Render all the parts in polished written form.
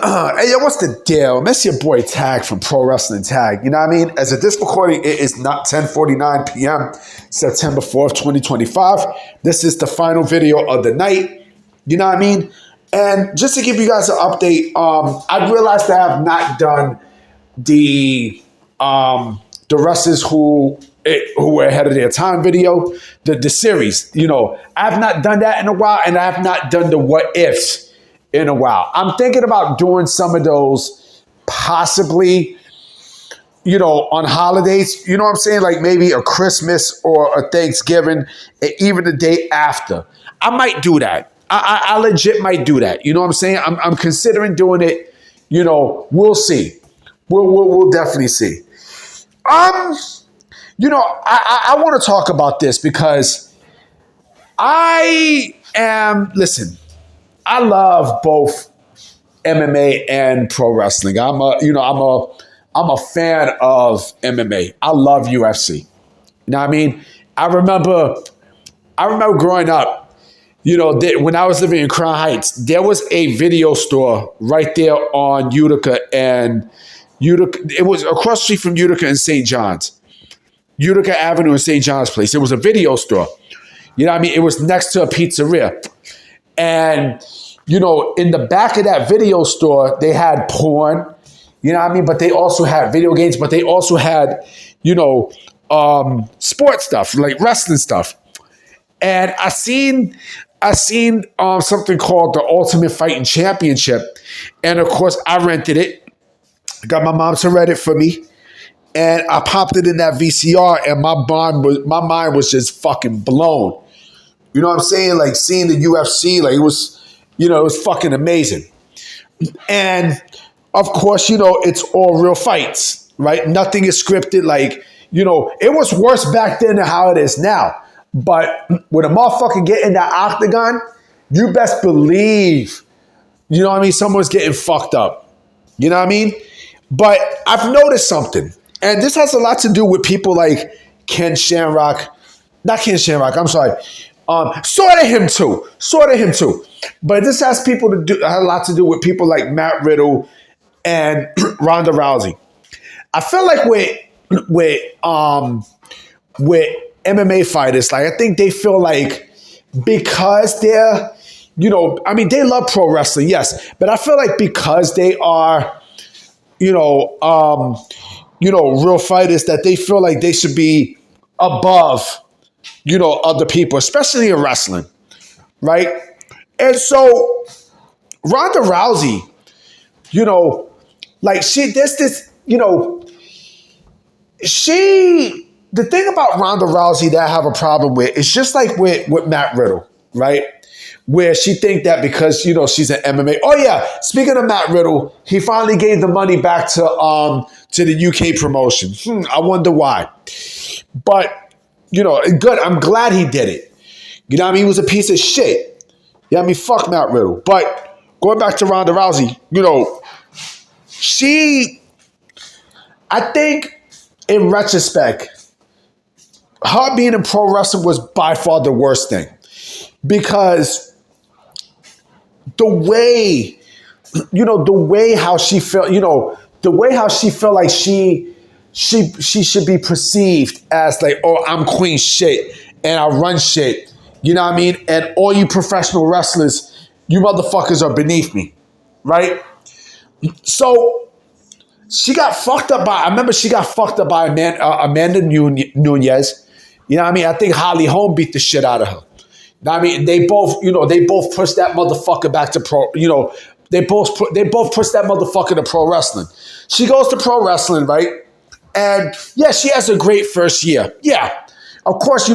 Hey, yo, what's the deal? Miss your boy Tag from Pro Wrestling Tag. You know what I mean? As of this recording, it is not 10:49 p.m., September 4th, 2025. This is the final video of the night. You know what I mean? And just to give you guys an update, I realized that I have not done the wrestlers who were ahead of their time video, the series. You know, I have not done that in a while, and I have not done the what ifs in a while. I'm thinking about doing some of those possibly, you know, on holidays. You know what I'm saying? Like maybe a Christmas or a Thanksgiving, and even the day after. I might do that. I legit might do that. You know what I'm saying? I'm considering doing it. You know, we'll see. We'll definitely see. You know, I want to talk about this because listen, I love both MMA and pro wrestling. I'm a fan of MMA. I love UFC. You know what I mean? I remember growing up, you know, when I was living in Crown Heights, there was a video store right there on Utica and Utica. It was across the street from Utica and St. John's. Utica Avenue and St. John's Place. It was a video store. You know what I mean? It was next to a pizzeria. And, you know, in the back of that video store, they had porn, you know what I mean? But they also had video games, but they also had, you know, sports stuff, like wrestling stuff. And I seen something called the Ultimate Fighting Championship. And of course, I rented it. I got my mom to rent it for me. And I popped it in that VCR, and my mind was just fucking blown. You know what I'm saying? Like seeing the UFC, like it was fucking amazing. And of course, you know, it's all real fights, right? Nothing is scripted. Like, you know, it was worse back then than how it is now. But when a motherfucker get in that octagon, you best believe, you know what I mean, someone's getting fucked up. You know what I mean? But I've noticed something. And this has a lot to do with people like Ken Shamrock. Not Ken Shamrock, I'm sorry. Sort of him too. But this has a lot to do with people like Matt Riddle and Ronda Rousey. I feel like with MMA fighters, like I think they feel like because they're, you know, I mean they love pro wrestling, yes, but I feel like because they are, real fighters, that they feel like they should be above, you know, other people, especially in wrestling, right? And so Ronda Rousey, you know, like the thing about Ronda Rousey that I have a problem with is just like with Matt Riddle, right? Where she think that because, you know, she's an MMA. Oh yeah, speaking of Matt Riddle, he finally gave the money back to the UK promotion. I wonder why. But, you know, good. I'm glad he did it. You know what I mean? He was a piece of shit. You know what I mean? Fuck Matt Riddle. But going back to Ronda Rousey, you know, I think in retrospect, her being in pro wrestling was by far the worst thing. Because the way how she felt, you know, the way how she felt like she should be perceived as like, oh, I'm queen shit and I run shit. You know what I mean? And all you professional wrestlers, you motherfuckers are beneath me. Right? So she got fucked up by Amanda Nunes. You know what I mean? I think Holly Holm beat the shit out of her. I mean, they both pushed that motherfucker back to pro, you know, they both pushed that motherfucker to pro wrestling. She goes to pro wrestling, right? And yeah, she has a great first year. Yeah. Of course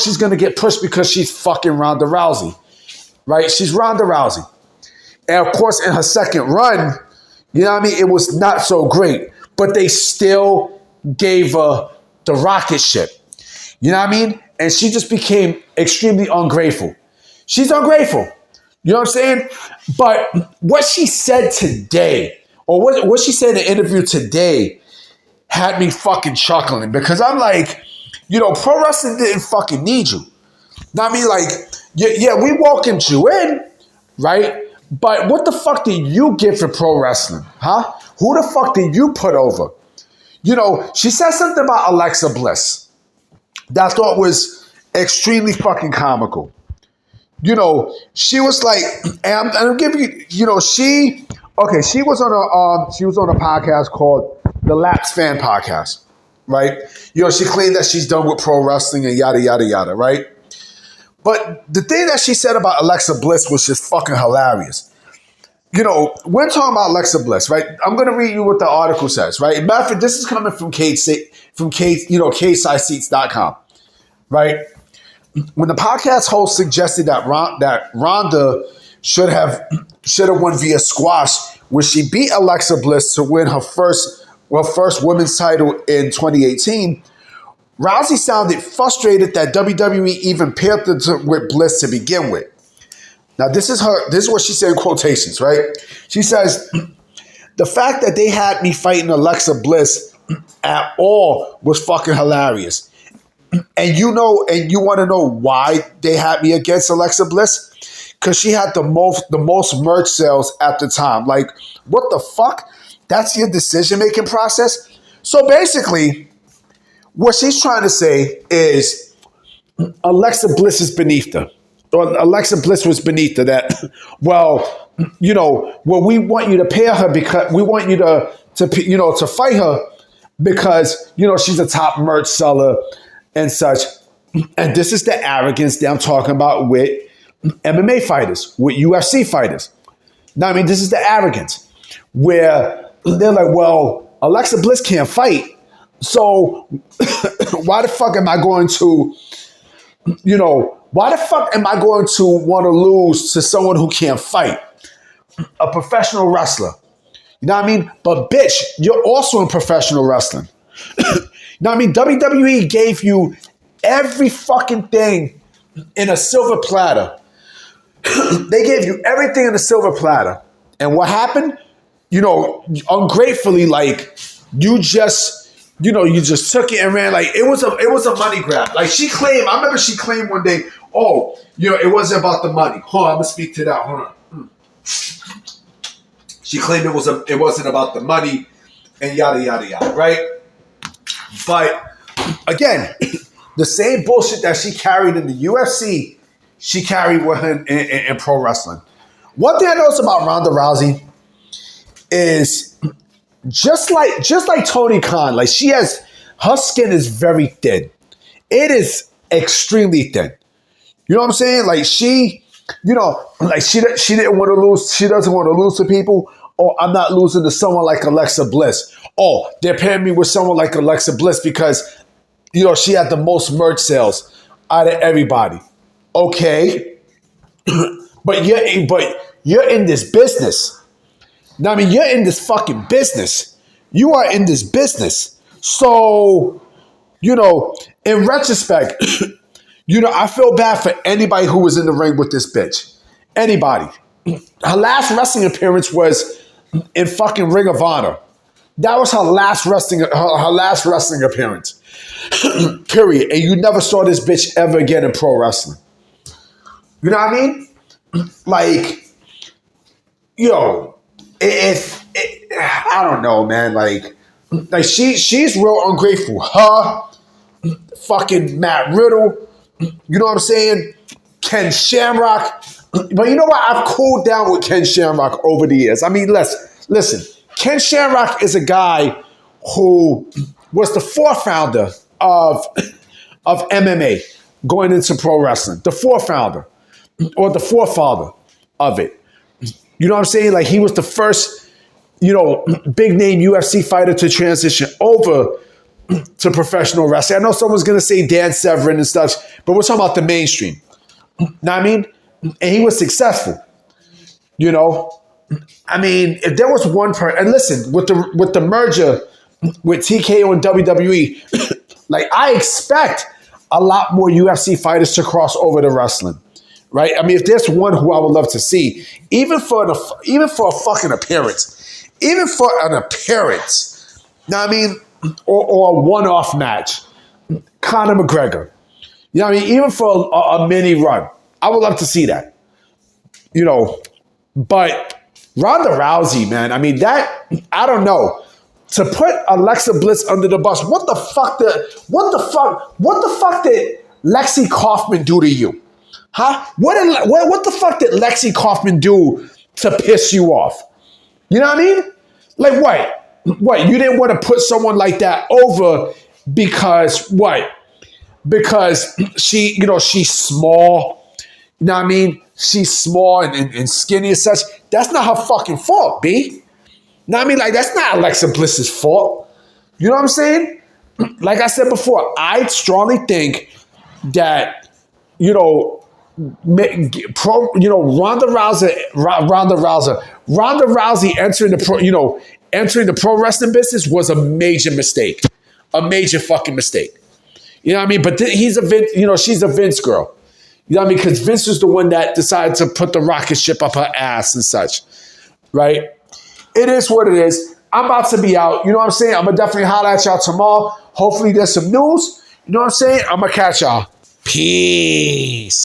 she's going to get pushed because she's fucking Ronda Rousey, right? She's Ronda Rousey. And of course, in her second run, you know what I mean? It was not so great, but they still gave her the rocket ship. You know what I mean? And she just became extremely ungrateful. She's ungrateful. You know what I'm saying? But what she said today, or what she said in the interview today, had me fucking chuckling. Because I'm like, you know, pro wrestling didn't fucking need you. Know what I mean? Like, yeah, we welcomed you in, right? But what the fuck did you get for pro wrestling? Huh? Who the fuck did you put over? You know, she said something about Alexa Bliss that I thought was extremely fucking comical. You know, she was like, and I'm giving you, you know, she was on a podcast called the Laps Fan Podcast, right? You know, she claimed that she's done with pro wrestling and yada yada yada, right? But the thing that she said about Alexa Bliss was just fucking hilarious. You know, we're talking about Alexa Bliss, right? I'm going to read you what the article says, right? Matter of fact, this is coming from KSideSeats.com, right? When the podcast host suggested that Ronda should have won via squash, when she beat Alexa Bliss to win her first women's title in 2018, Rousey sounded frustrated that WWE even paired her with Bliss to begin with. Now, this is what she said in quotations, right? She says, the fact that they had me fighting Alexa Bliss at all was fucking hilarious. And you want to know why they had me against Alexa Bliss? Because she had the most merch sales at the time. Like, what the fuck? That's your decision-making process? So basically, what she's trying to say is Alexa Bliss is beneath her. Or Alexa Bliss was beneath her. That, well, you know, well, we want you to pair her because we want you to fight her because, you know, she's a top merch seller and such. And this is the arrogance that I'm talking about with MMA fighters, with UFC fighters. Now, I mean, this is the arrogance where they're like, well, Alexa Bliss can't fight. So why the fuck am I going to, you know, why the fuck am I going to want to lose to someone who can't fight? A professional wrestler. You know what I mean? But bitch, you're also in professional wrestling. You know what I mean? WWE gave you every fucking thing in a silver platter. They gave you everything in a silver platter. And what happened? You know, ungratefully, like, you just took it and ran. Like, it was a money grab. Like, I remember she claimed one day, oh, you know, it wasn't about the money. Hold on, I'm gonna speak to that. Hold on. She claimed it wasn't about the money and yada yada yada, right? But again, the same bullshit that she carried in the UFC, she carried with her in pro wrestling. One thing I noticed about Ronda Rousey is just like Tony Khan, like her skin is very thin. It is extremely thin. You know what I'm saying? Like she didn't want to lose. She doesn't want to lose to people. Or I'm not losing to someone like Alexa Bliss. Oh, they're pairing me with someone like Alexa Bliss because, you know, she had the most merch sales out of everybody. Okay, but you're in this business. Now, I mean, you're in this fucking business. You are in this business. So, you know, in retrospect, you know, I feel bad for anybody who was in the ring with this bitch. Anybody. Her last wrestling appearance was in fucking Ring of Honor. That was her last wrestling appearance. Period. And you never saw this bitch ever again in pro wrestling. You know what I mean? Like, yo, I don't know, man. Like she's real ungrateful. Her, fucking Matt Riddle, you know what I'm saying? Ken Shamrock. But you know what? I've cooled down with Ken Shamrock over the years. I mean, listen. Ken Shamrock is a guy who was the founder of MMA going into pro wrestling. The founder or the forefather of it. You know what I'm saying? Like, he was the first, you know, big name UFC fighter to transition over to professional wrestling. I know someone's going to say Dan Severn and stuff, but we're talking about the mainstream. Know what I mean? And he was successful. You know? I mean, if there was one person, and listen, with the merger with TKO and WWE, like, I expect a lot more UFC fighters to cross over to wrestling. Right? I mean, if there's one who I would love to see, even for a fucking appearance, know what I mean? Or a one-off match, Conor McGregor. You know what I mean? Even for a mini run, I would love to see that. You know, But Ronda Rousey, man, I mean, that, I don't know. To put Alexa Bliss under the bus, what the fuck did Lexi Kaufman do to you? Huh? What the fuck did Lexi Kaufman do to piss you off? You know what I mean? Like what? What? You didn't want to put someone like that over because what? Because she, she's small. You know what I mean? She's small and skinny and such. That's not her fucking fault, B. You know what I mean? Like, that's not Alexa Bliss's fault. You know what I'm saying? Like I said before, I strongly think that, Ronda Rousey entering the pro wrestling business was a major mistake. A major fucking mistake. You know what I mean? But she's a Vince girl. You know what I mean? Because Vince was the one that decided to put the rocket ship up her ass and such. Right? It is what it is. I'm about to be out. You know what I'm saying? I'm going to definitely holler at y'all tomorrow. Hopefully there's some news. You know what I'm saying? I'm going to catch y'all. Peace.